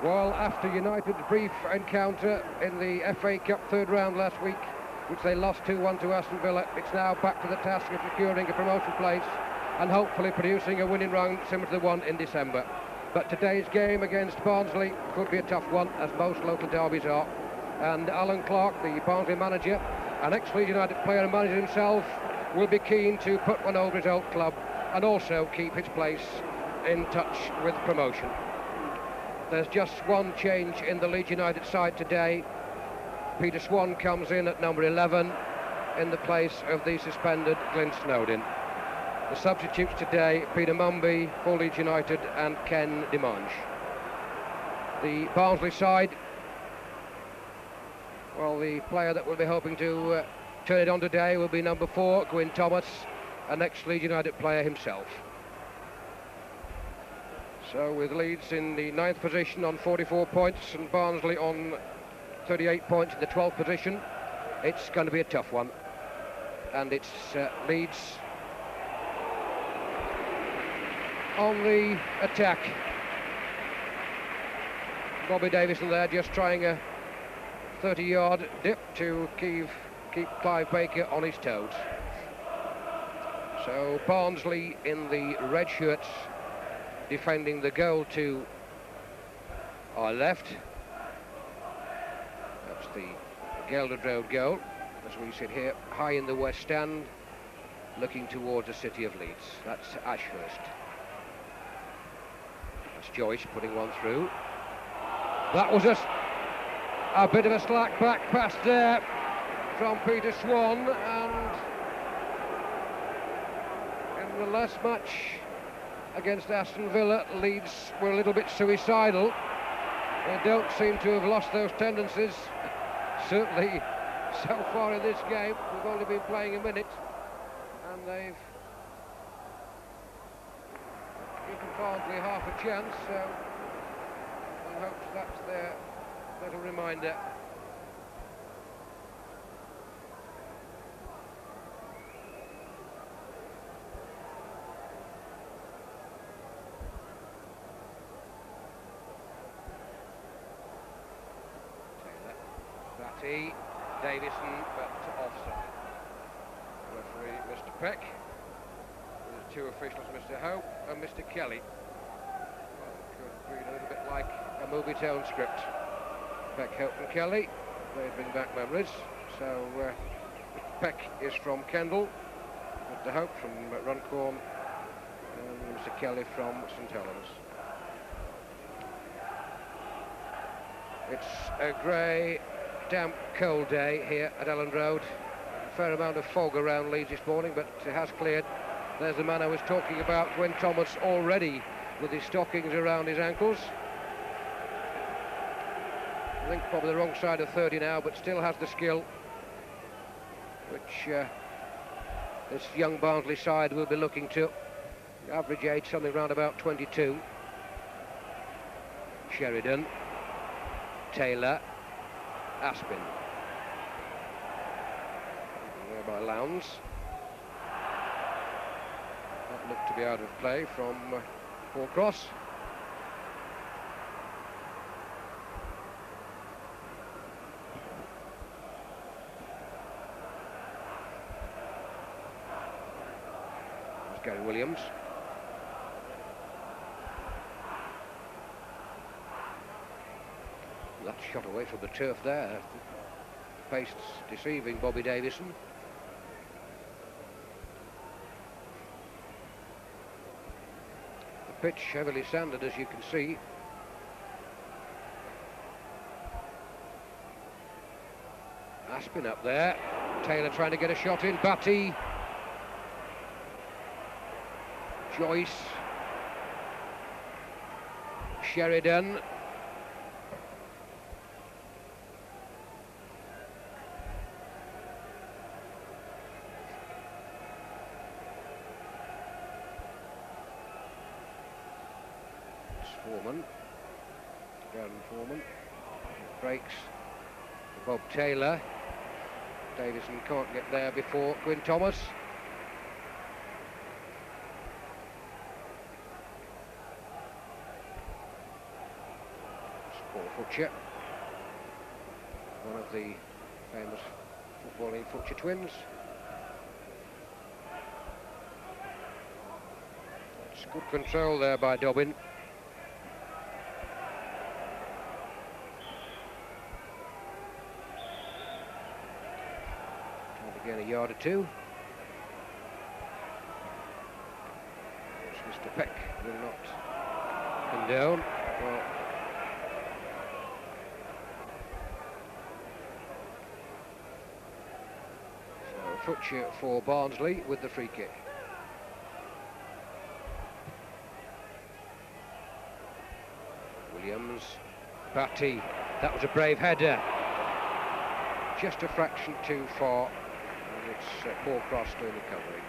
Well, after United's brief encounter in the FA Cup third round last week, which they lost 2-1 to Aston Villa, it's now back to the task of securing a promotion place and hopefully producing a winning round similar to the one in December. But today's game against Barnsley could be a tough one, as most local derbies are. And Alan Clark, the Barnsley manager, an ex-Leeds United player and manager himself, will be keen to put one over his old club and also keep his place in touch with promotion. There's just one change in the Leeds United side today. Peter Swan comes in at number 11 in the place of the suspended Glyn Snowden. The substitutes today, Peter Mumby for Leeds United and Ken Demange. The Barnsley side, well, the player that we'll be hoping to turn it on today will be number 4, Gwyn Thomas, an ex-Leeds United player himself. So with Leeds in the 9th position on 44 points and Barnsley on 38 points in the 12th position, it's going to be a tough one. And it's Leeds on the attack. Bobby Davison there just trying a 30-yard dip to keep Clive Baker on his toes. So Barnsley in the red shirts defending the goal to our left. That's the Gelderd Road goal as we sit here high in the west stand looking towards the city of Leeds. That's Ashurst. That's Joyce putting one through. That was a bit of a slack back pass there from Peter Swan, and in the last match against Aston Villa, Leeds were a little bit suicidal. They don't seem to have lost those tendencies. Certainly so far in this game, we've only been playing a minute, and they've given Barnsley half a chance, so I hope that's their little reminder. Batty, Davison, but offside. Referee Mr. Peck, with the two officials, Mr. Hope and Mr. Kelly. Well, it could read a little bit like a movie tone script. Peck, Hope and Kelly, they bring back memories. So Mr. Peck is from Kendal, Mr. Hope from Runcorn, and Mr. Kelly from St Helens. It's a grey, damp, cold day here at Elland Road. A fair amount of fog around Leeds this morning, but it has cleared. There's the man I was talking about, Gwyn Thomas, already with his stockings around his ankles. I think probably the wrong side of 30 now, but still has the skill, which this young Barnsley side will be looking to. Average age something around about 22. Sheridan, Taylor, Aspin. There by Lowndes. That looked to be out of play from Paul Cross. There's Gary Williams. That shot away from the turf there. Pace deceiving Bobby Davison. The pitch heavily sanded, as you can see. Aspin up there. Taylor trying to get a shot in. Batty. Joyce. Sheridan. Foreman, Darren Foreman, breaks for Bob Taylor. Davison can't get there before Gwyn Thomas. Paul Futcher, one of the famous footballing Futcher twins. It's good control there by Dobbin. Again, a yard or two. Mr. Peck will not condone. Well, so Futcher for Barnsley with the free kick. Williams, Batty, that was a brave header. Just a fraction too far. It's Paul Cross doing the covering.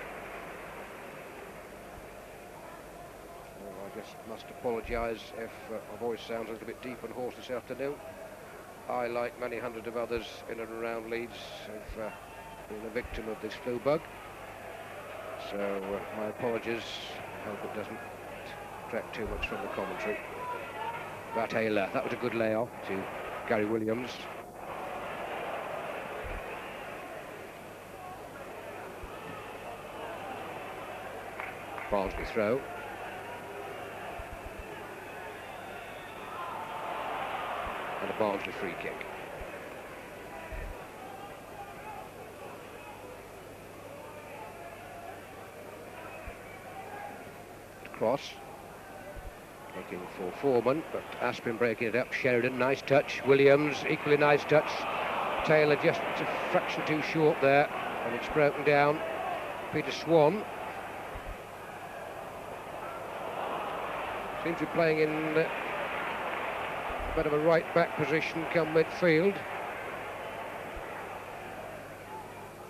Well, I just must apologise if my voice sounds a little bit deep and hoarse this afternoon. I, like many hundred of others in and around Leeds, have been a victim of this flu bug. So my apologies. I hope it doesn't detract too much from the commentary. But Taylor, that was a good layoff to Gary Williams. Barnsley throw. And a Barnsley free kick. Cross. Looking for Foreman, but Aspin breaking it up. Sheridan, nice touch. Williams, equally nice touch. Taylor just a fraction too short there, and it's broken down. Peter Swan. Seems to be playing in a bit of a right-back position come midfield.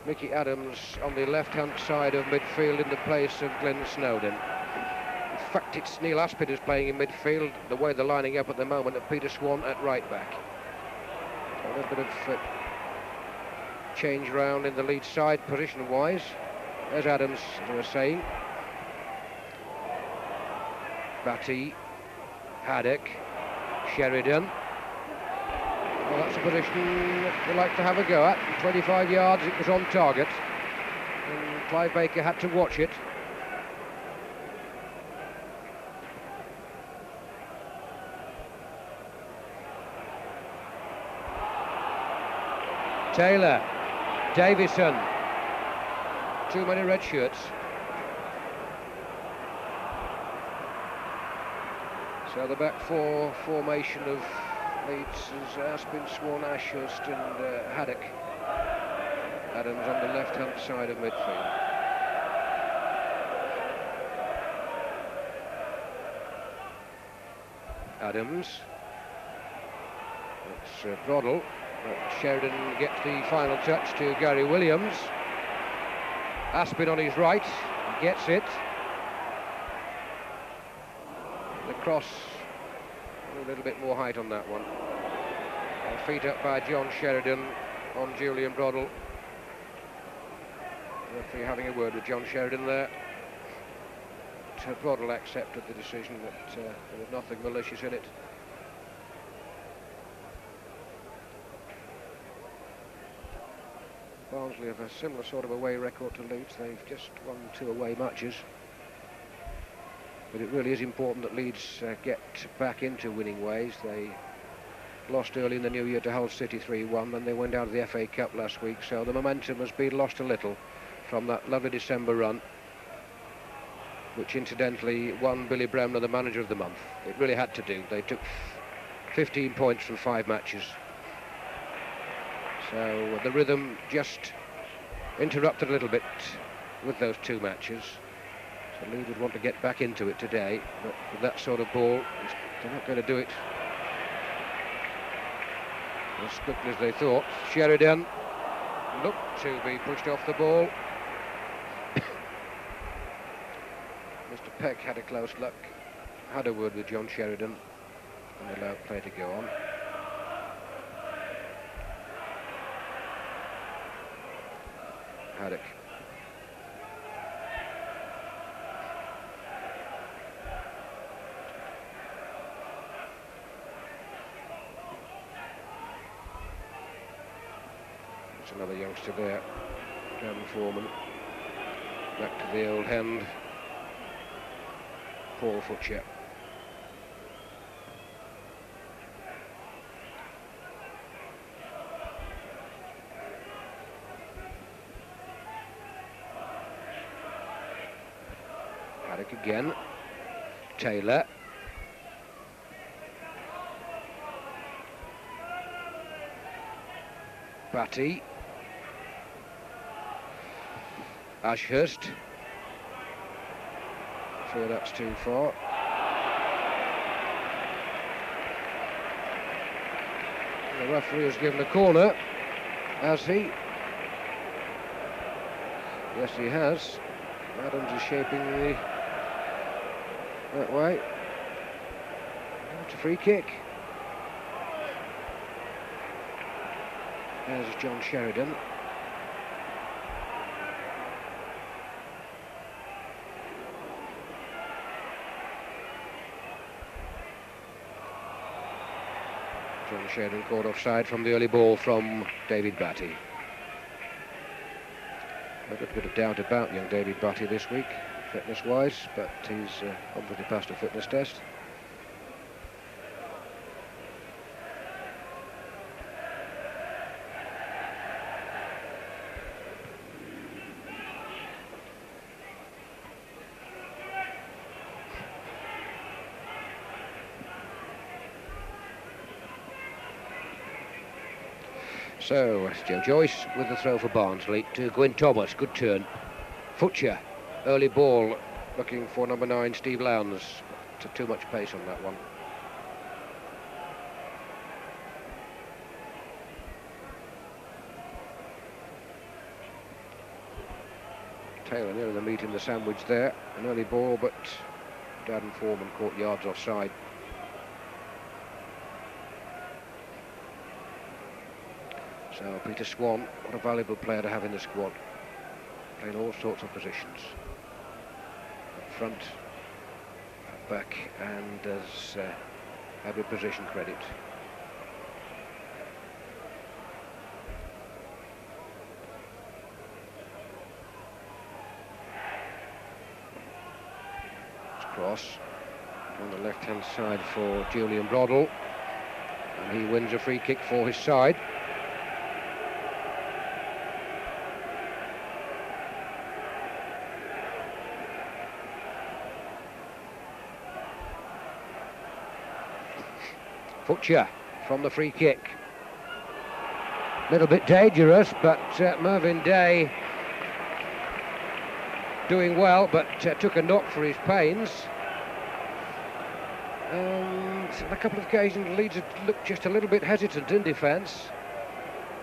Mickey Adams on the left-hand side of midfield in the place of Glenn Snowden. In fact, it's Neil Aspin who's playing in midfield, the way they're lining up at the moment, and Peter Swan at right-back. So a little bit of change round in the lead side, position-wise. There's Adams, as I was saying. Batty, Haddock, Sheridan. Well, that's a position they like to have a go at. 25 yards, it was on target. And Clive Baker had to watch it. Taylor, Davison. Too many red shirts. So the back four formation of Leeds is Aspin, Swan, Ashurst and Haddock. Adams on the left-hand side of midfield. Adams. It's Broddle. Sheridan gets the final touch to Gary Williams. Aspin on his right, he gets it. The cross, a little bit more height on that one. Feet up by John Sheridan on Julian Broddle. Referee having a word with John Sheridan there. Broddle accepted the decision that there was nothing malicious in it. Barnsley have a similar sort of away record to Leeds. They've just won 2 away matches. But it really is important that Leeds get back into winning ways. They lost early in the new year to Hull City 3-1, then they went out of the FA Cup last week, so the momentum has been lost a little from that lovely December run, which incidentally won Billy Bremner the manager of the month. It really had to do. They took 15 points from 5 matches. So the rhythm just interrupted a little bit with those 2 matches. So Leeds would want to get back into it today, but with that sort of ball, they're not going to do it as quickly as they thought. Sheridan looked to be pushed off the ball. Mr. Peck had a close look, had a word with John Sheridan, and allowed play to go on. Haddock. another youngster there, Dan Foreman. Back to the old hand, Paul Futcher. Haddock again, Taylor. Batty. Ashurst. Sure, that's too far. The referee has given a corner, has he? Yes, he has. Adams is shaping that way. It's a free kick. There's John Sheridan. John Sheridan caught offside from the early ball from David Batty. A little bit of doubt about young David Batty this week, fitness-wise, but he's obviously passed a fitness test. So, Joe Joyce with the throw for Barnsley to Gwyn Thomas, good turn. Futcher, early ball, looking for number 9, Steve Lowndes. Too much pace on that one. Taylor near the meat in the sandwich there. An early ball, but Dan Foreman caught yards offside. So Peter Swan, what a valuable player to have in the squad. Playing all sorts of positions. Up front, up back, and does every position credit. It's cross on the left-hand side for Julian Broddle, and he wins a free kick for his side. Futcher from the free kick. Little bit dangerous, but Mervyn Day doing well, but took a knock for his pains. And on a couple of occasions, Leeds had looked just a little bit hesitant in defence.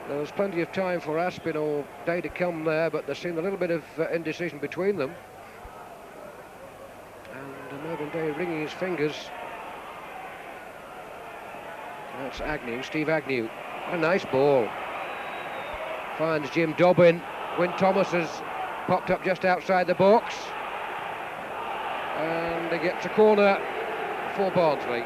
There was plenty of time for Aspin or Day to come there, but there seemed a little bit of indecision between them. And Mervyn Day wringing his fingers. That's Agnew, Steve Agnew. What a nice ball. Finds Jim Dobbin. Gwyn Thomas has popped up just outside the box. And he gets a corner for Barnsley.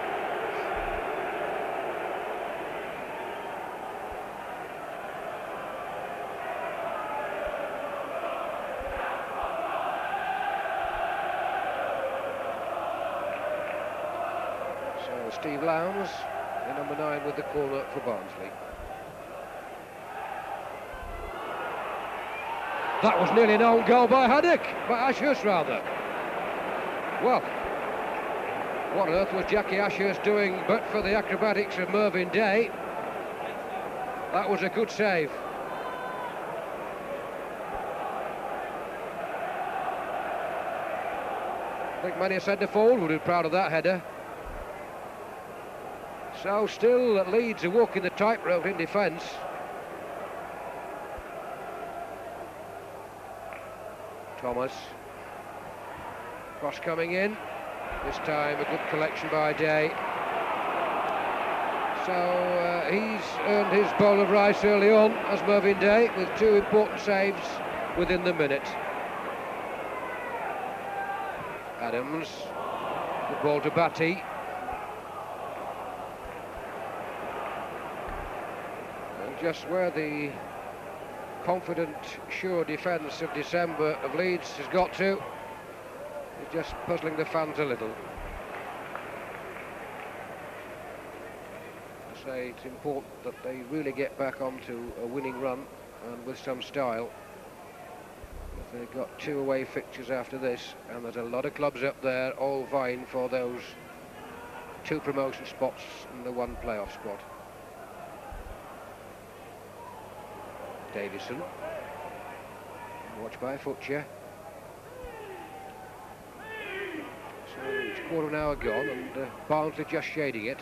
So Steve Lowndes, the number 9, with the corner for Barnsley. That was nearly an own goal by Haddock, by Ashurst rather. Well, what on earth was Jackie Ashurst doing but for the acrobatics of Mervyn Day? That was a good save. I think many a centre forward would be proud of that header. So still Leeds are walking the tightrope in defence. Thomas. Cross coming in. This time a good collection by Day. So he's earned his bowl of rice early on as Mervyn Day with 2 important saves within the minute. Adams. Good ball to Batty. Just where the confident, sure defence of December of Leeds has got to. It's just puzzling the fans a little. I say it's important that they really get back onto a winning run and with some style. They've got 2 away fixtures after this, and there's a lot of clubs up there all vying for those 2 promotion spots and the 1 playoff spot. Davison, watched by Futcher. So it's quarter of an hour gone, and Barnsley just shading it.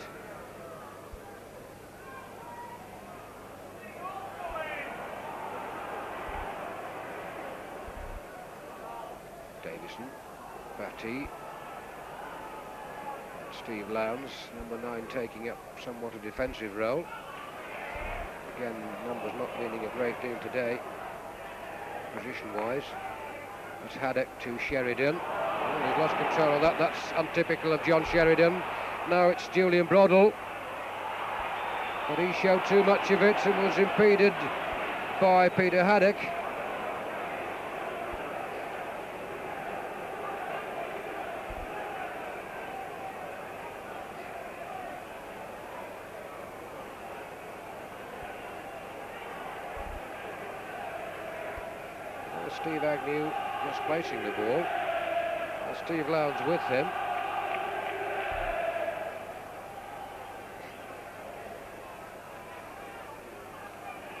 Davison, Batty, Steve Lowndes, number 9, taking up somewhat a defensive role. Again, numbers not meaning a great deal today, position-wise. That's Haddock to Sheridan. Oh, he's lost control of that. That's untypical of John Sheridan. Now it's Julian Broddle, but he showed too much of it and was impeded by Peter Haddock. Steve Agnew just placing the ball. Steve Lowndes with him.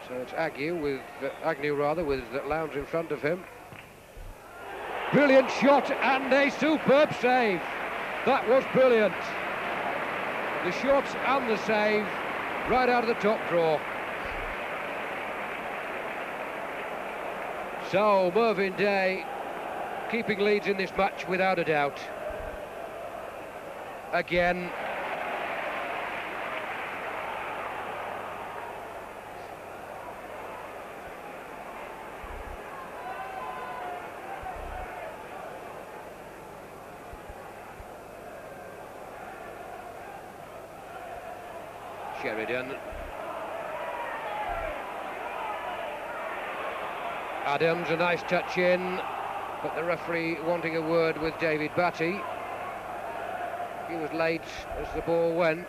So it's Agnew with Lowndes in front of him. Brilliant shot and a superb save. That was brilliant. The shot and the save right out of the top drawer. So Mervyn Day keeping Leeds in this match without a doubt. Again. Sheridan. Adams, a nice touch in, but the referee wanting a word with David Batty. He was late as the ball went.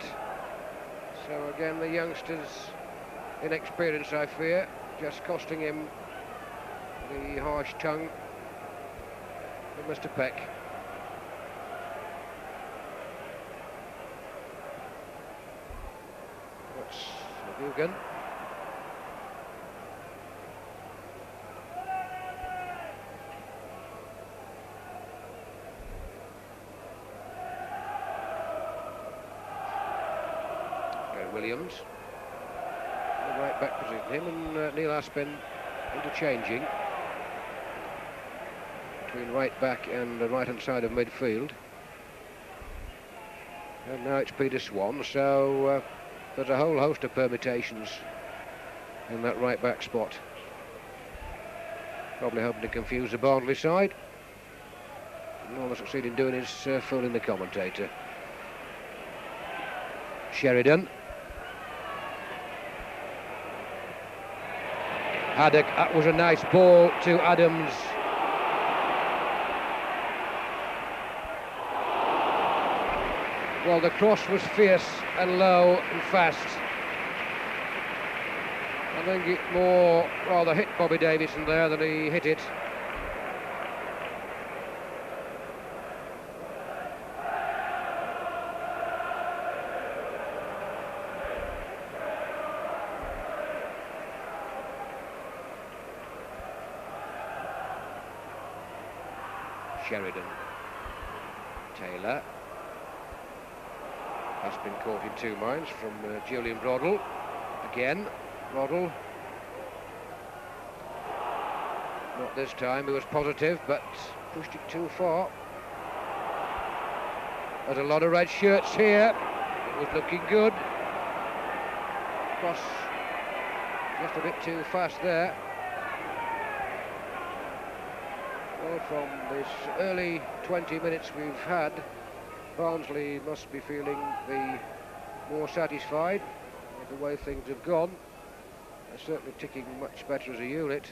So again, the youngster's inexperience, I fear, just costing him the harsh tongue of Mr. Peck. That's Hugan. Williams, the right back position, him and Neil Aspin interchanging between right back and the right hand side of midfield. And now it's Peter Swan, so there's a whole host of permutations in that right back spot. Probably hoping to confuse the Barnsley side. And all they succeed in doing is fooling the commentator. Sheridan. Haddock, that was a nice ball to Adams. Well, the cross was fierce and low and fast. I think it more rather hit Bobby Davison there than he hit it. Sheridan, Taylor, has been caught in 2 minds from Julian Broddle. Again, Broddle, not this time, he was positive, but pushed it too far. There's a lot of red shirts here, it was looking good. Cross just a bit too fast there. Well, from this early 20 minutes we've had, Barnsley must be feeling the more satisfied with the way things have gone. They're certainly ticking much better as a unit.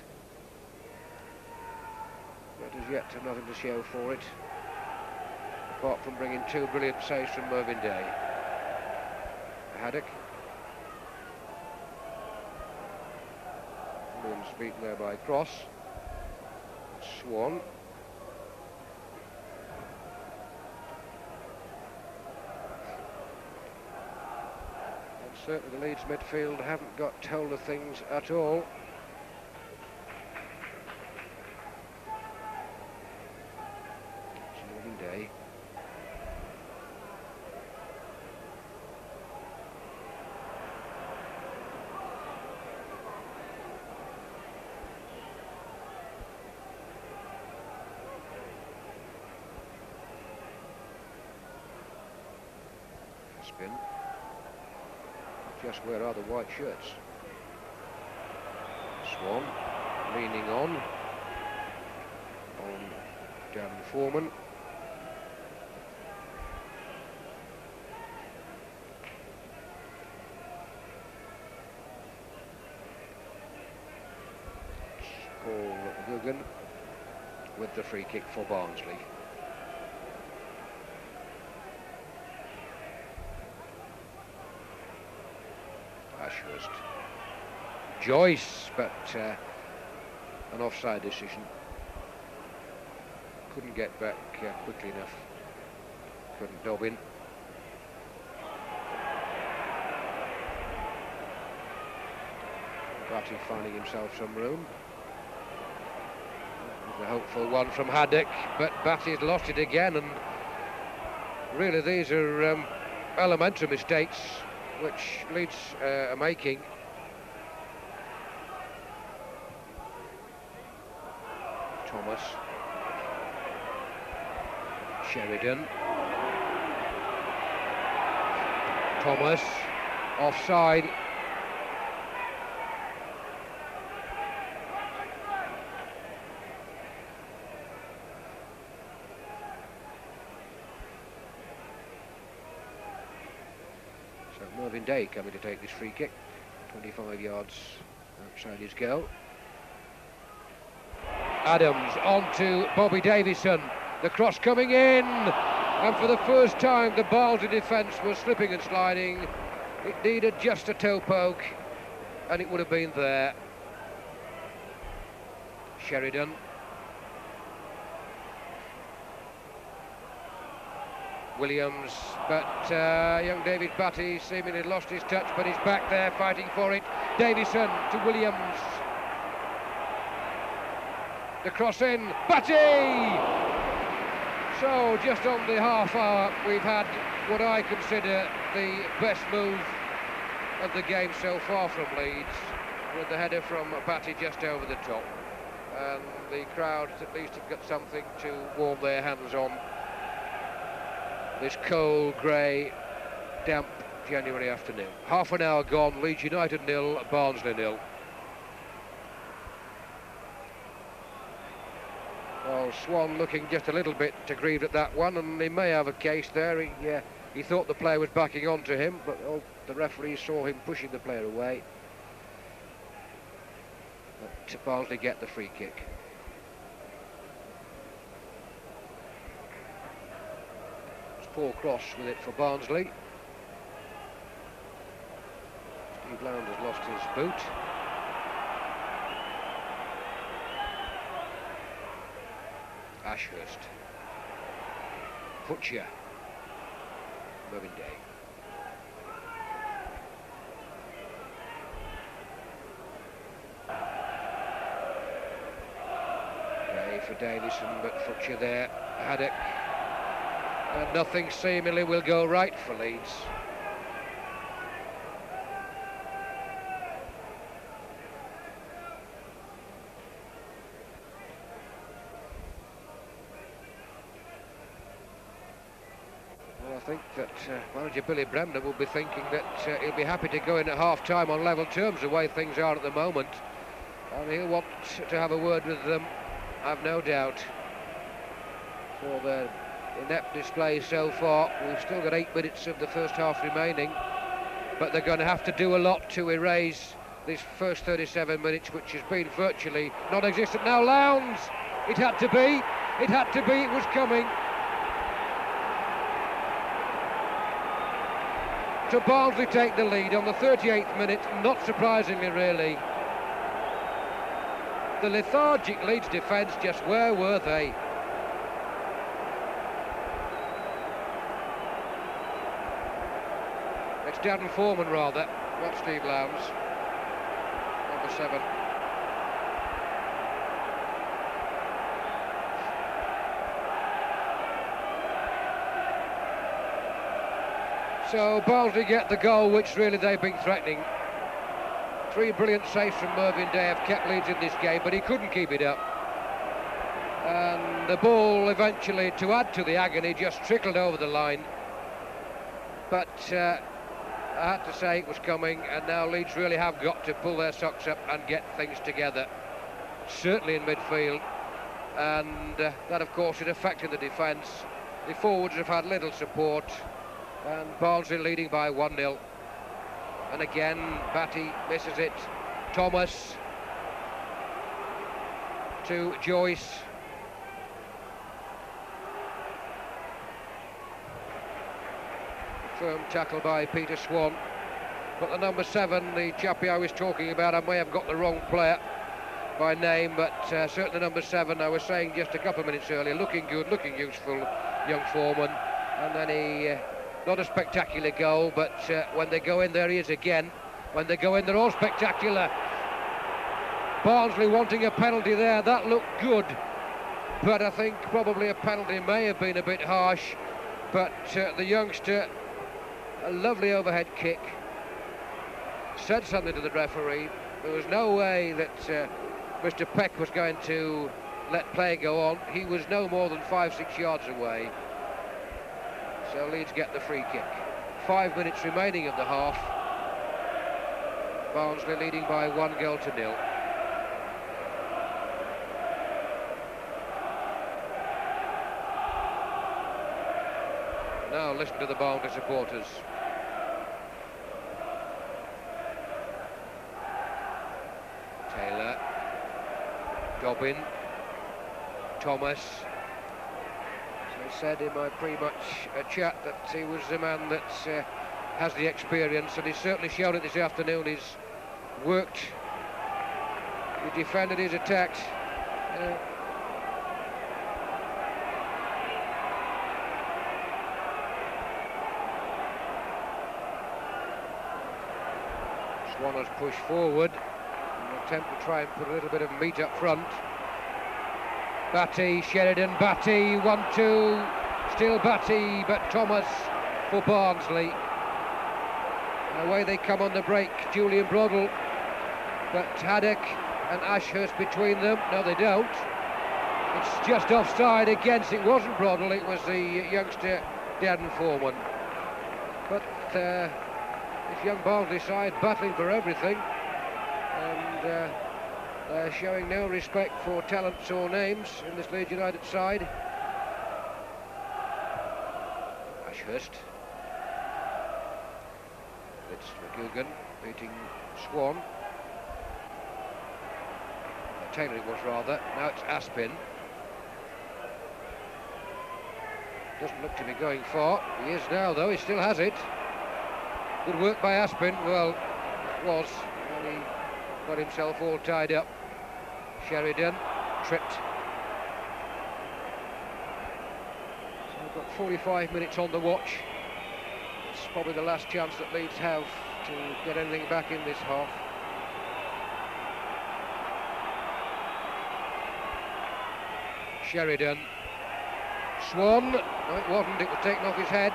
But as yet nothing to show for it, apart from bringing 2 brilliant saves from Mervyn Day. Haddock. Williams beaten there by Cross. Swan. And certainly the Leeds midfield haven't got hold of things at all. Day. Spin. Just where are the white shirts? Swan leaning on Darren Foreman. Paul Guggen with the free kick for Barnsley. Ashurst. Joyce, but an offside decision. Couldn't get back quickly enough. Couldn't dob in. Batty finding himself some room. A hopeful one from Haddock, but Batty's lost it again, and really these are elementary mistakes which Leeds are making. Thomas. Sheridan. Thomas. Offside. Mervyn Day coming to take this free kick, 25 yards outside his goal. Adams on to Bobby Davison, the cross coming in, and for the first time the Barnsley defence was slipping and sliding. It needed just a toe poke and it would have been there. Sheridan. Williams, but young David Batty seemingly lost his touch, but he's back there fighting for it. Davison to Williams. The cross in, Batty! So just on the half hour we've had what I consider the best move of the game so far from Leeds, with the header from Batty just over the top. And the crowd at least have got something to warm their hands on this cold, grey, damp January afternoon. Half an hour gone, Leeds United 0, Barnsley 0. Well, Swan looking just a little bit aggrieved at that one, and he may have a case there. He thought the player was backing onto him, but the referee saw him pushing the player away. But Barnsley get the free kick. Paul Cross with it for Barnsley. Steve Lowndes has lost his boot. Ashurst. Butcher. Mervyn Day. Day for Davison, but Butcher there. Haddock. And nothing seemingly will go right for Leeds. Well, I think that manager Billy Bremner will be thinking that he'll be happy to go in at half-time on level terms the way things are at the moment. And he'll want to have a word with them, I've no doubt, for their inept display so far. We've still got 8 minutes of the first half remaining, but they're going to have to do a lot to erase this first 37 minutes, which has been virtually non-existent. Now Lowndes, it had to be, it was coming. To Barnsley take the lead on the 38th minute, not surprisingly really. The lethargic Leeds defence, just where were they? It's Darren Foreman rather, not Steve Lowndes, number 7. So Barnsley get the goal which really they've been threatening. 3 brilliant saves from Mervyn Day have kept Leeds in this game, but he couldn't keep it up. And the ball eventually, to add to the agony, just trickled over the line. But I had to say it was coming, and now Leeds really have got to pull their socks up and get things together, certainly in midfield. And that, of course, is affecting the defence. The forwards have had little support, and Barnsley leading by 1-0. And again, Batty misses it. Thomas to Joyce. Firm tackle by Peter Swan. But the number 7, the chappie I was talking about, I may have got the wrong player by name, but certainly number 7, I was saying just a couple of minutes earlier, looking good, looking useful, young Foreman. And then he... not a spectacular goal, but when they go in, there he is again. When they go in, they're all spectacular. Barnsley wanting a penalty there, that looked good. But I think probably a penalty may have been a bit harsh. But the youngster, a lovely overhead kick, said something to the referee. There was no way that Mr. Peck was going to let play go on. He was no more than 5-6 yards away. So Leeds get the free kick. 5 minutes remaining of the half. Barnsley leading by 1-0. Now listen to the Barnsley supporters. Taylor, Dobbin, Thomas. I said in my pre-match chat that he was the man that has the experience, and he's certainly shown it this afternoon. He's worked, he defended, he's attacked. Swan has pushed forward in an attempt to try and put a little bit of meat up front. Batty, Sheridan, Batty, 1-2, still Batty, but Thomas for Barnsley. And away they come on the break, Julian Broddle, but Haddock and Ashurst between them. No, they don't. It's just offside against, it wasn't Broddle, it was the youngster Darren Foreman. But this young Barnsley side battling for everything, and they're showing no respect for talents or names in this Leeds United side. Ashurst. It's McGugan beating Swan. Taylor it was rather. Now it's Aspin. Doesn't look to be going far. He is now though, he still has it. Good work by Aspin. Well, it was. And he got himself all tied up. Sheridan tripped. So we've got 45 minutes on the watch. It's probably the last chance that Leeds have to get anything back in this half. Sheridan. Swan. No, it wasn't. It was taken off his head.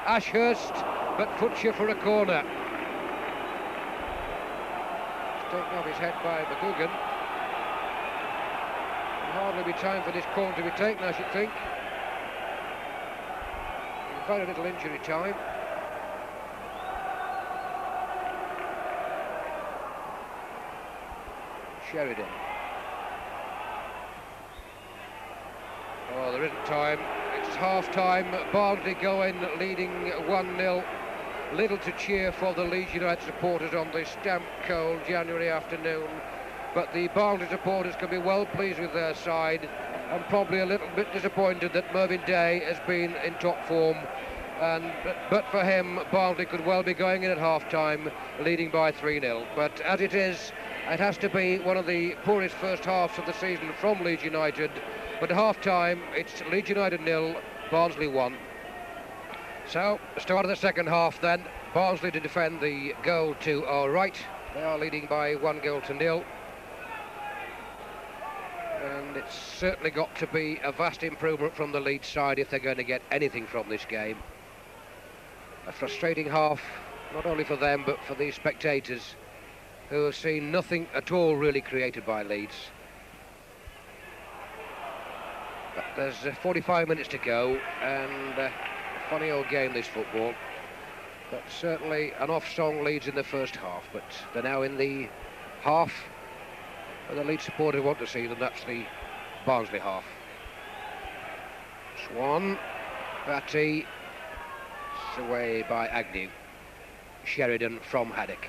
Ashurst, but Futcher for a corner. It's taken off his head by McGugan. There'll hardly be time for this corner to be taken, I should think. Very little injury time. Sheridan. Oh, there isn't time. It's half-time. Barnsley going, leading 1-0. Little to cheer for the Leeds United supporters on this damp, cold January afternoon, but the Barnsley supporters can be well pleased with their side and probably a little bit disappointed that Mervyn Day has been in top form. But for him, Barnsley could well be going in at half-time, leading by 3-0. But as it is, it has to be one of the poorest first halves of the season from Leeds United. But at half-time, it's Leeds United 0, Barnsley 1. So, start of the second half then. Barnsley to defend the goal to our right. They are leading by 1-0. And it's certainly got to be a vast improvement from the Leeds side if they're going to get anything from this game. A frustrating half, not only for them, but for the spectators, who have seen nothing at all really created by Leeds. But there's 45 minutes to go, and a funny old game, this football. But certainly an off-song Leeds in the first half, but they're now in the half where the Leeds supporters want to see them. That's the Barnsley half. Swan, Batty, away by Agnew. Sheridan from Haddock.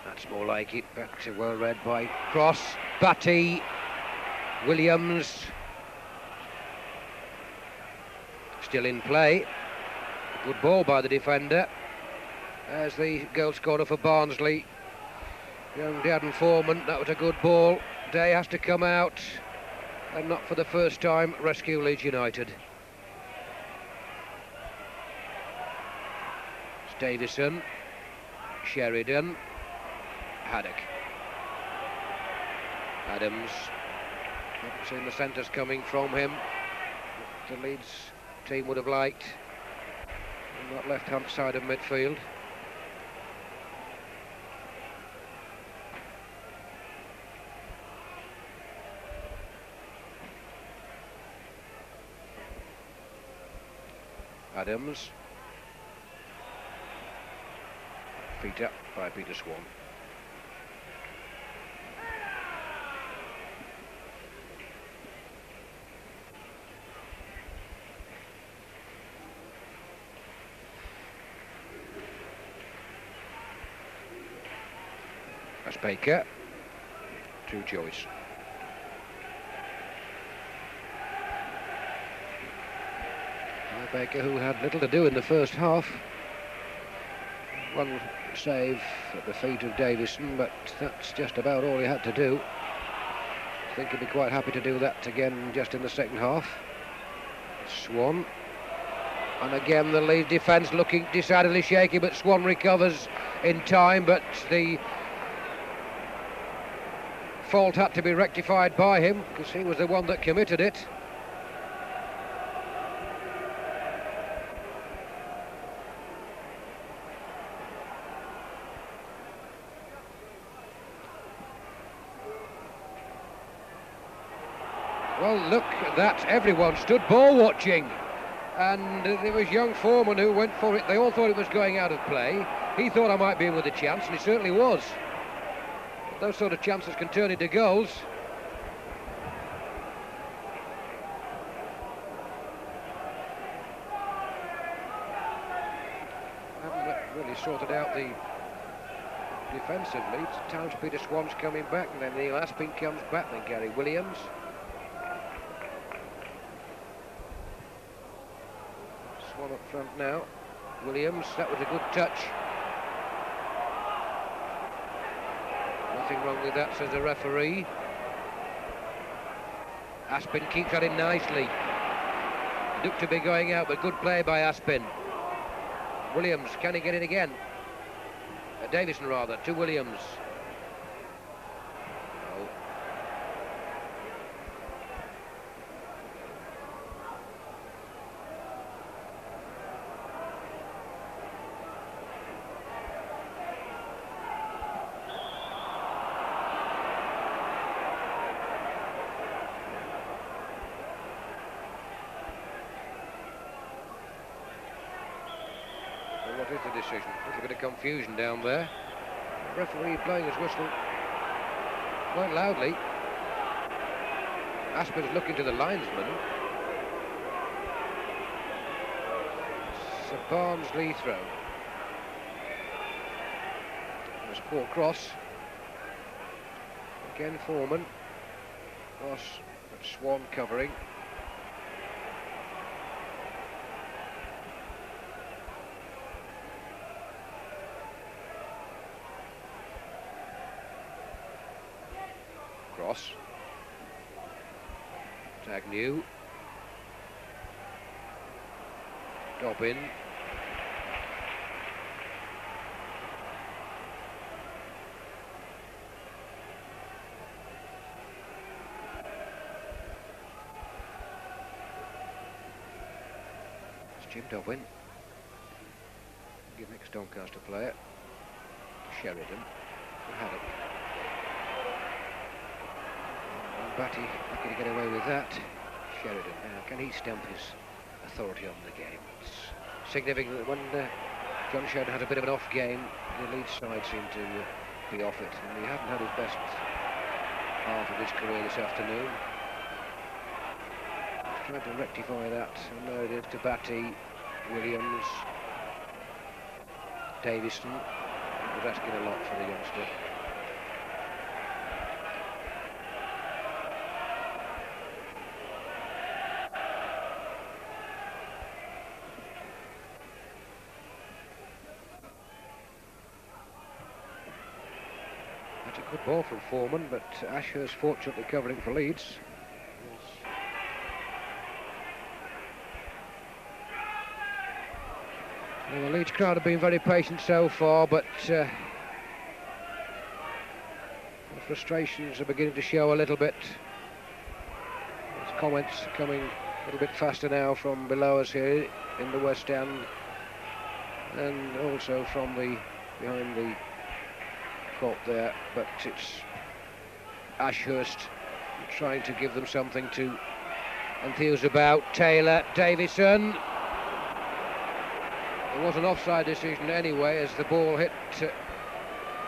That's more like it, but well read by Cross. Batty, Williams, still in play. Good ball by the defender. As the goal scorer for Barnsley, young Darren Foreman. That was a good ball. Day has to come out and not for the first time rescue Leeds United. It's Davison, Sheridan, Haddock, Adams. Not seen the centres coming from him. The Leeds team would have liked on that left-hand side of midfield. Adams. Feet up by Peter Swan. That's Baker to Joyce. Baker, who had little to do in the first half. One save at the feet of Davison, but that's just about all he had to do. I think he'd be quite happy to do that again just in the second half. Swan. And again the Leeds defence looking decidedly shaky, but Swan recovers in time, but the fault had to be rectified by him because he was the one that committed it. Well, look at that. Everyone stood ball watching. And there was young Foreman who went for it. They all thought it was going out of play. He thought I might be in with a chance, and he certainly was. But those sort of chances can turn into goals. Haven't really sorted out the defensively. At times Peter Swan's coming back, and then Neil Aspin comes back, then Gary Williams. Swan up front now. Williams, that was a good touch. Nothing wrong with that, says the referee. Aspin keeps that in nicely. Looked to be going out, but good play by Aspin. Williams, can he get it again? Davison rather, to Williams. Oh. What is the decision? A little bit of confusion down there. The referee blowing his whistle quite loudly. Aspin's looking to the linesman. a Barnsley throw. There's a poor cross. Again Foreman. Cross, but Swan covering. Cross. Agnew. Dobbin. It's Jim Dobbin. Give next Doncaster player. Sheridan. Haddock. Batty lucky to get away with that. Sheridan. Now, can he stamp his authority on the game? It's significant that when John Sheridan had a bit of an off game, the Leeds side seemed to be off it, and he hadn't had his best half of his career this afternoon. He's trying to rectify that, and there it is to Batty, Williams, Davison. He was asking a lot for the youngster. Good ball from Foreman, but Ashurst fortunately covering for Leeds. Well, the Leeds crowd have been very patient so far, but the frustrations are beginning to show a little bit. There's comments coming a little bit faster now from below us here in the West End, and also from the behind the there, but it's Ashurst trying to give them something to enthuse about. Taylor, Davison. There was an offside decision anyway as the ball hit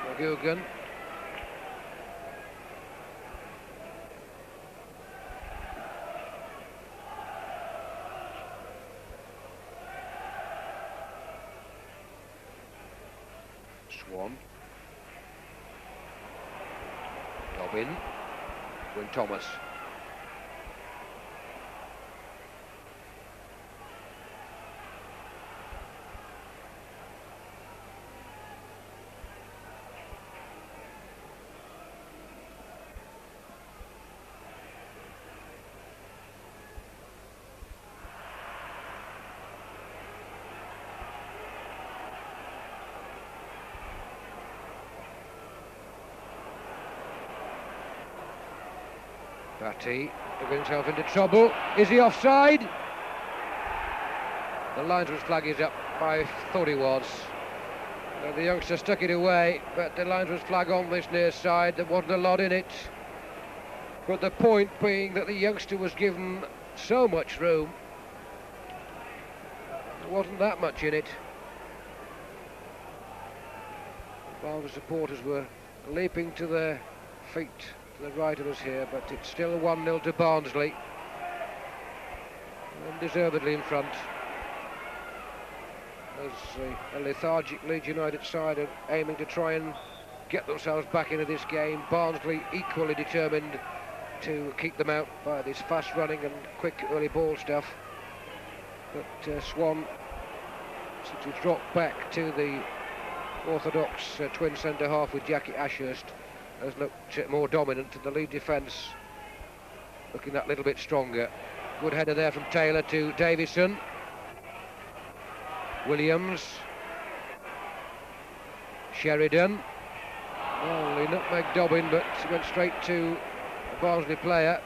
McGugan. Swan. Dobbin. Win Thomas. Batty getting himself into trouble. Is he offside? The linesman's flag is up. I thought he was. The youngster stuck it away, but the linesman's flag on this near side. There wasn't a lot in it. But the point being that the youngster was given so much room. There wasn't that much in it. While the supporters were leaping to their feet to the right of us here, but it's still 1-0 to Barnsley, and deservedly in front, as a lethargic Leeds United side are aiming to try and get themselves back into this game. Barnsley equally determined to keep them out by this fast running and quick early ball stuff, but Swan, since he's dropped back to the orthodox twin centre half with Jackie Ashurst, has looked more dominant, and the Leeds defence looking that little bit stronger. Good header there from Taylor to Davison. Williams. Sheridan. Well, he nutmegged Dobbin, but went straight to a Barnsley player.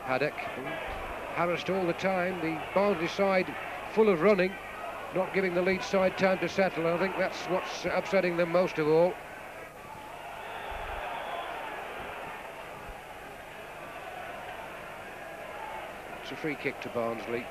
Haddock. Harassed all the time. The Barnsley side full of running, not giving the Leeds side time to settle. I think that's what's upsetting them most of all. It's a free kick to Barnsley.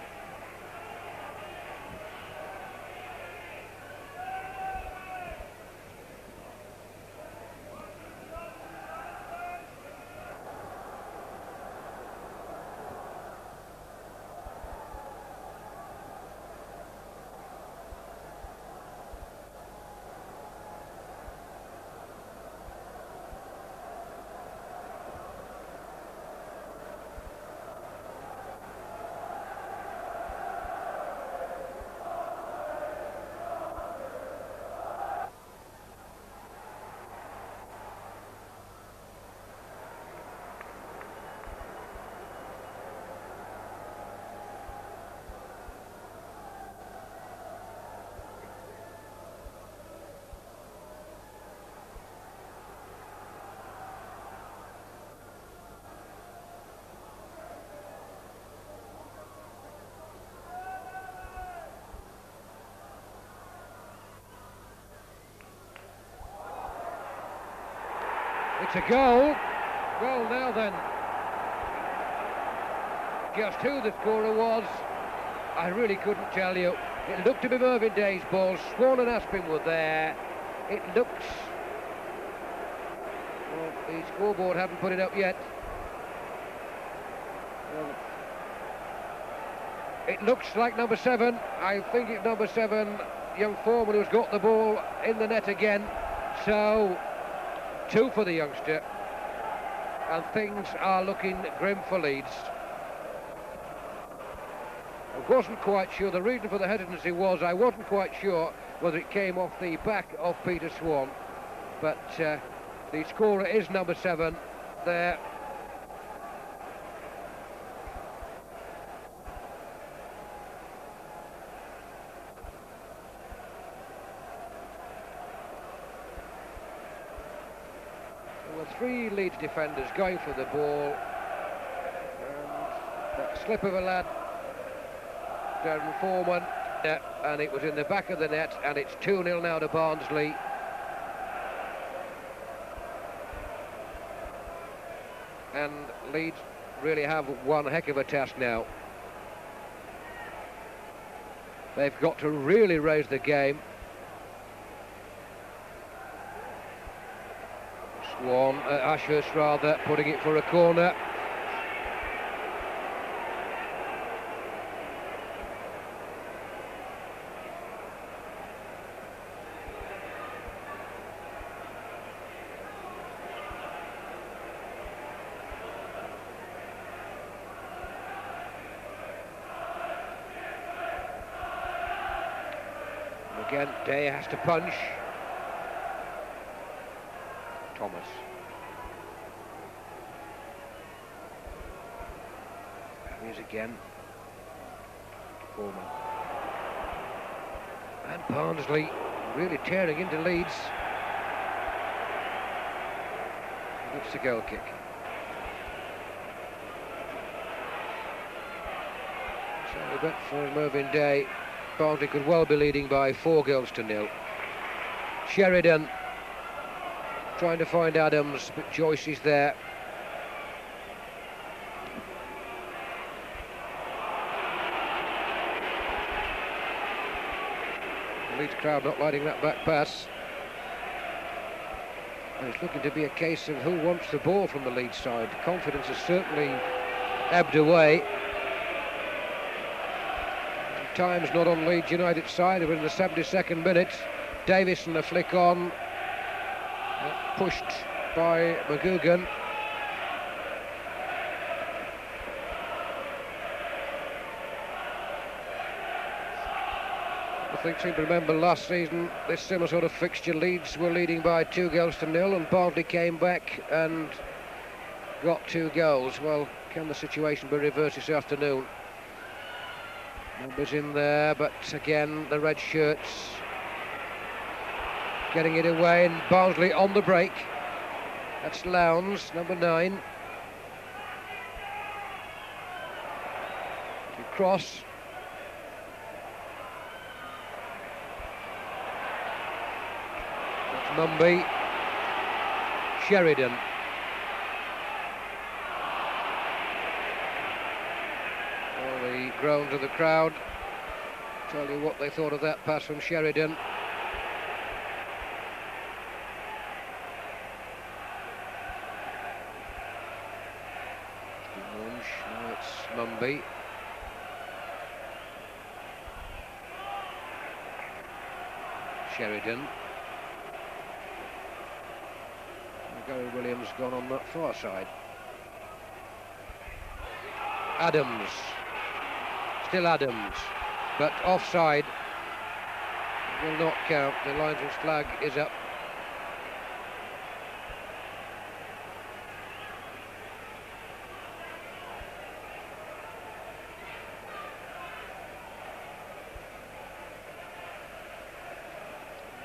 It's a goal. Well, now then. Just who the scorer was, I really couldn't tell you. It looked to be Mervyn Day's ball. Swan and Aspin were there. It looks... Well, the scoreboard hadn't put it up yet. Well, it looks like number 7. I think it's number 7, young Foreman, who's got the ball in the net again. So, 2 for the youngster. And things are looking grim for Leeds. I wasn't quite sure. The reason for the hesitancy was I wasn't quite sure whether it came off the back of Peter Swan. But the scorer is number 7 there. There were 3 Leeds defenders going for the ball. And that slip of a lad, Darren Foreman, and it was in the back of the net, and it's 2-0 now to Barnsley. And Leeds really have one heck of a task now. They've got to really raise the game. Swan, Ashurst rather, putting it for a corner. Again, Day has to punch. Thomas. There he is again. Foreman. And Barnsley really tearing into Leeds. It's a goal kick. So a bet for Mervyn Day. Barnsley could well be leading by 4-0. Sheridan trying to find Adams, but Joyce is there. The Leeds crowd not lighting that back pass. And it's looking to be a case of who wants the ball from the Leeds side. Confidence has certainly ebbed away. Time's not on Leeds United side. We're in the 72nd minute. Davison a flick on, pushed by McGugan. I seem to remember last season this similar sort of fixture. Leeds were leading by 2-0, and Barnsley came back and got 2 goals. Well, can the situation be reversed this afternoon? Numbers in there, but again the red shirts getting it away, and Barnsley on the break. That's Lowndes, number 9. To cross. That's Mumby. Sheridan. Groans of the crowd. Tell you what they thought of that pass from Sheridan. Now it's Mumby. Sheridan. Gary Williams gone on that far side. Adams. Still Adams, but offside. Will not count. The linesman's flag is up.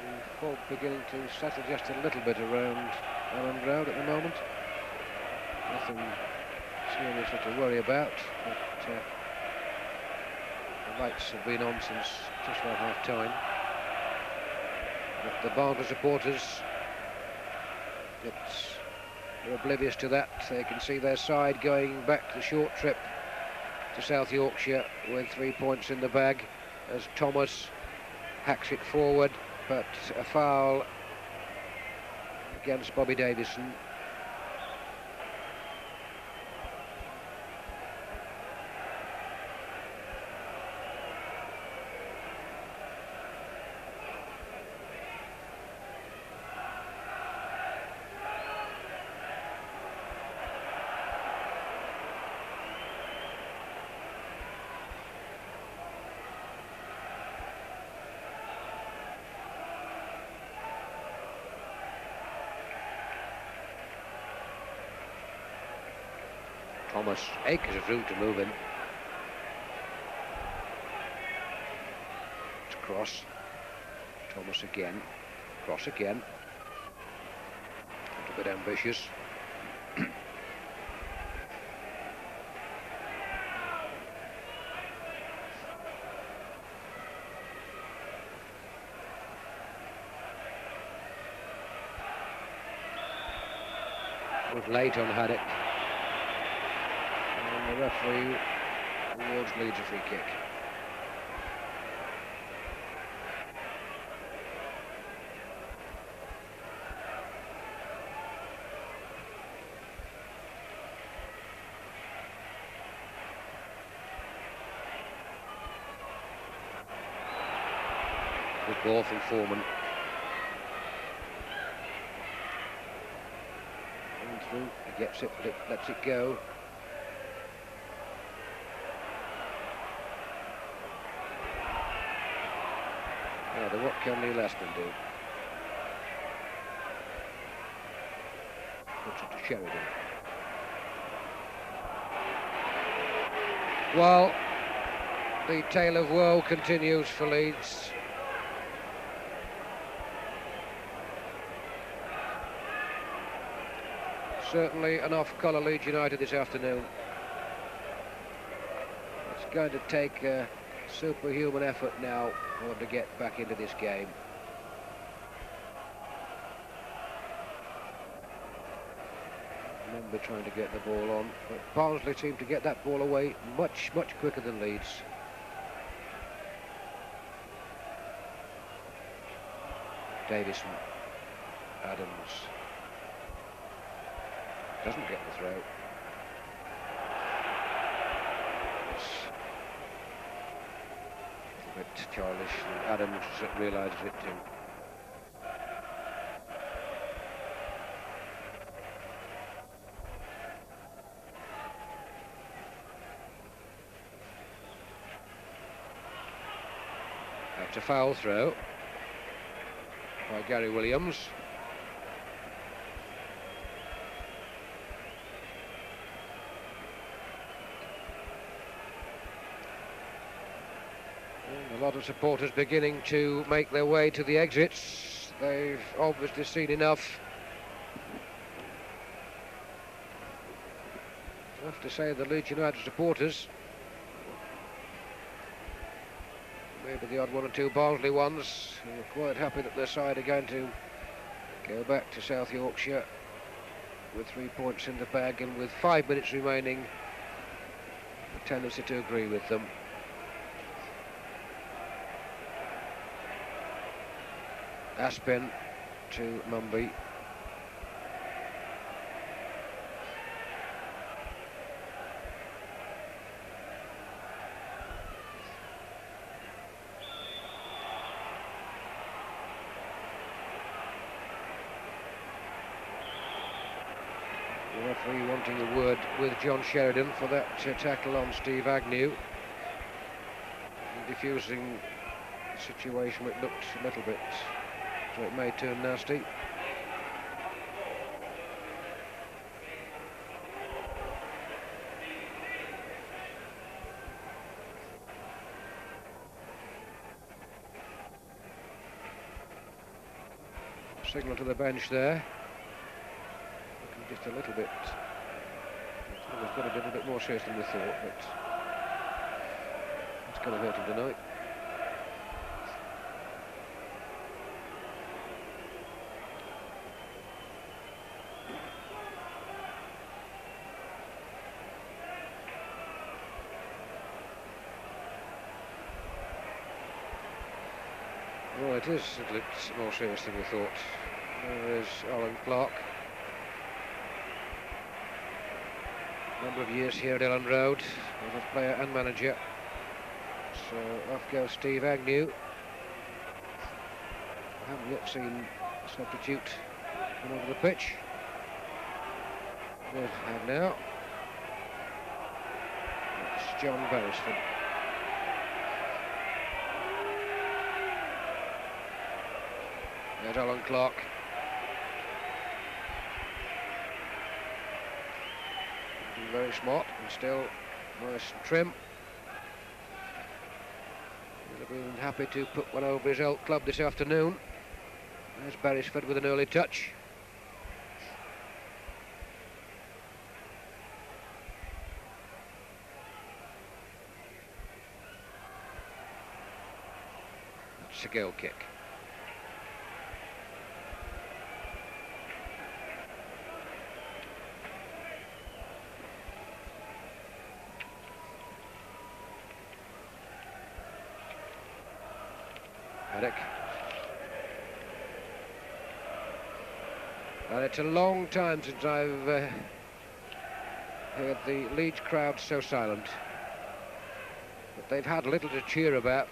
The fog beginning to settle just a little bit around Allen Road at the moment. Nothing serious to worry about, but the lights have been on since just about half-time. But the Barnsley supporters, it's They're oblivious to that. They can see their side going back the short trip to South Yorkshire with 3 points in the bag as Thomas hacks it forward, but a foul against Bobby Davison. Thomas, acres of room to move in. It's cross. Thomas again. Cross again. A bit ambitious. Was late on had it. And the referee awards Leeds a free kick. Good ball from Foreman. And through, he gets it, but it lets it go. Now, what can Neil Aspen do? Puts it to Sheridan. Well, the tale of woe continues for Leeds. Certainly an off-colour Leeds United this afternoon. It's going to take a superhuman effort now in order to get back into this game. Remember trying to get the ball on, but Barnsley seemed to get that ball away much quicker than Leeds. Davison, Adams, doesn't get the throw. It's a little bit childish, and Adams realises it too. That's a foul throw by Gary Williams. A lot of supporters beginning to make their way to the exits. They've obviously seen enough. I have to say the Leeds United supporters, maybe the odd one or two Barnsley ones, who are quite happy that their side are going to go back to South Yorkshire with 3 points in the bag, and with 5 minutes remaining, a tendency to agree with them. Aspen to Mumby. The referee wanting a word with John Sheridan for that tackle on Steve Agnew. Diffusing the situation, it looked a little bit, so it may turn nasty. Signal to the bench there. Looking just a little bit. It's got to be a little bit more serious than we thought, but it's going to hurt him tonight. Well, it is a little more serious than we thought. There is Alan Clark. Number of years here at Elland Road as a player and manager. So off goes Steve Agnew. I haven't yet seen a substitute come over the pitch. There's have now. It's John Beresford. There's Alan Clark. Looking very smart and still nice and trim. He'll have been happy to put one over his old club this afternoon. There's Beresford with an early touch. It's a goal kick. Haddock. And it's a long time since I've heard the Leeds crowd so silent. But they've had little to cheer about.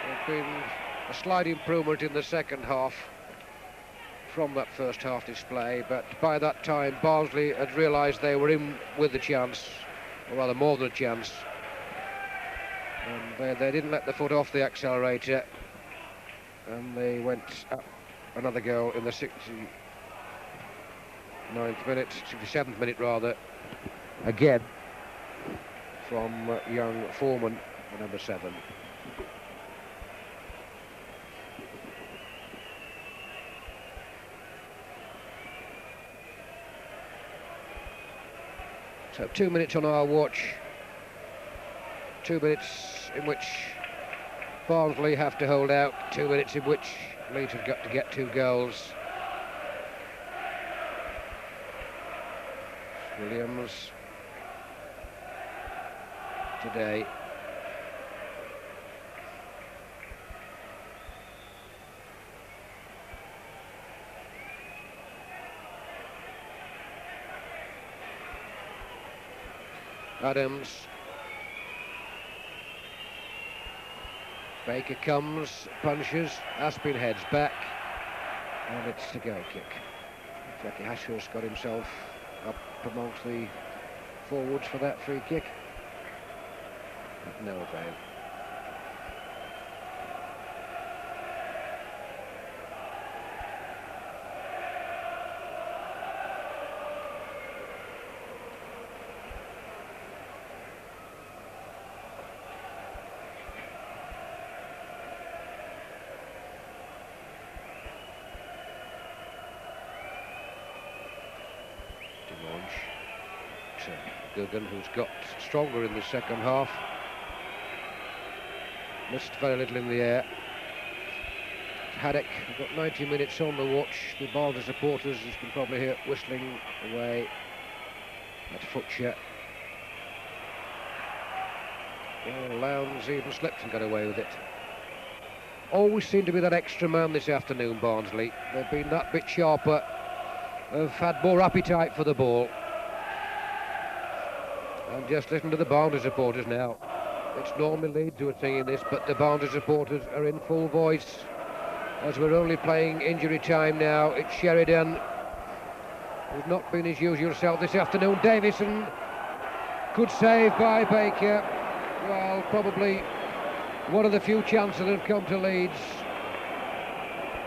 There's been a slight improvement in the second half from that first half display, but by that time Barnsley had realised they were in with the chance, or rather more than a chance. And they didn't let the foot off the accelerator, and they went up another goal in the 69th minute, 67th minute rather, again from young Foreman, number 7. So 2 minutes on our watch. 2 minutes in which Barnsley have to hold out. 2 minutes in which Leeds have got to get 2 goals. Williams today. Adams. Baker comes, punches, Aspin heads back, and it's a goal kick. Jackie Ashurst got himself up amongst the forwards for that free kick. But no avail. Guggen, who's got stronger in the second half, missed very little in the air. Haddock, we've got 90 minutes on the watch. The Barnsley supporters, as you can probably hear, whistling away at Futcher. Well, Lowndes even slipped and got away with it. Always seem to be that extra man this afternoon, Barnsley. They've been that bit sharper, have had more appetite for the ball. And just listen to the Barnsley supporters now. It's normally Leeds who are singing this, but the Barnsley supporters are in full voice. As we're only playing injury time now, it's Sheridan, who's not been his usual self this afternoon. Davison, good save by Baker. Well, probably one of the few chances that have come to Leeds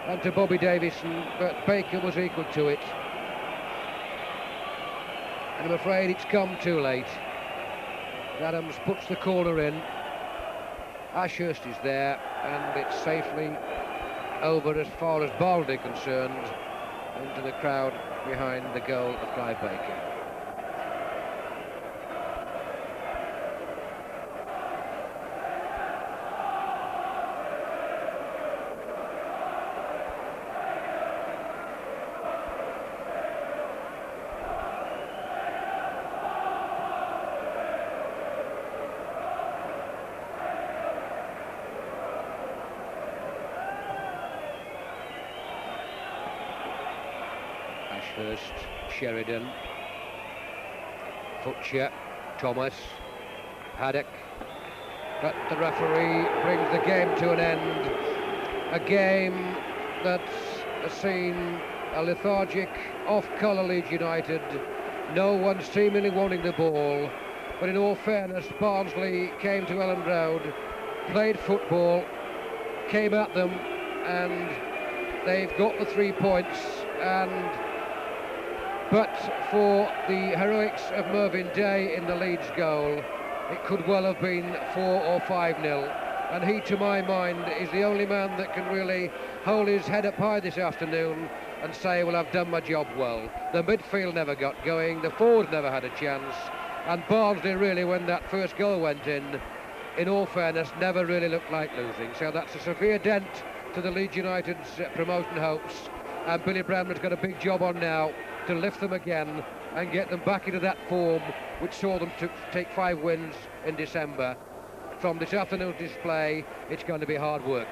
and to Bobby Davison, but Baker was equal to it. And I'm afraid it's come too late. Adams puts the corner in. Ashurst is there, and it's safely over as far as Barnsley are concerned into the crowd behind the goal of Clive Baker. first. Sheridan, Futcher, Thomas, Haddock. But the referee brings the game to an end. A game that's seen a lethargic, off-colour Leeds United. No one seemingly wanting the ball. But in all fairness, Barnsley came to Elland Road, played football, came at them, and they've got the 3 points. But for the heroics of Mervyn Day in the Leeds goal, it could well have been 4 or 5-0. And he, to my mind, is the only man that can really hold his head up high this afternoon and say, well, I've done my job well. The midfield never got going, the forwards never had a chance, and Barnsley really, when that first goal went in all fairness, never really looked like losing. So that's a severe dent to the Leeds United's promotion hopes, and Billy Bremner's got a big job on now to lift them again and get them back into that form which saw them take 5 wins in December. From this afternoon's display, it's going to be hard work.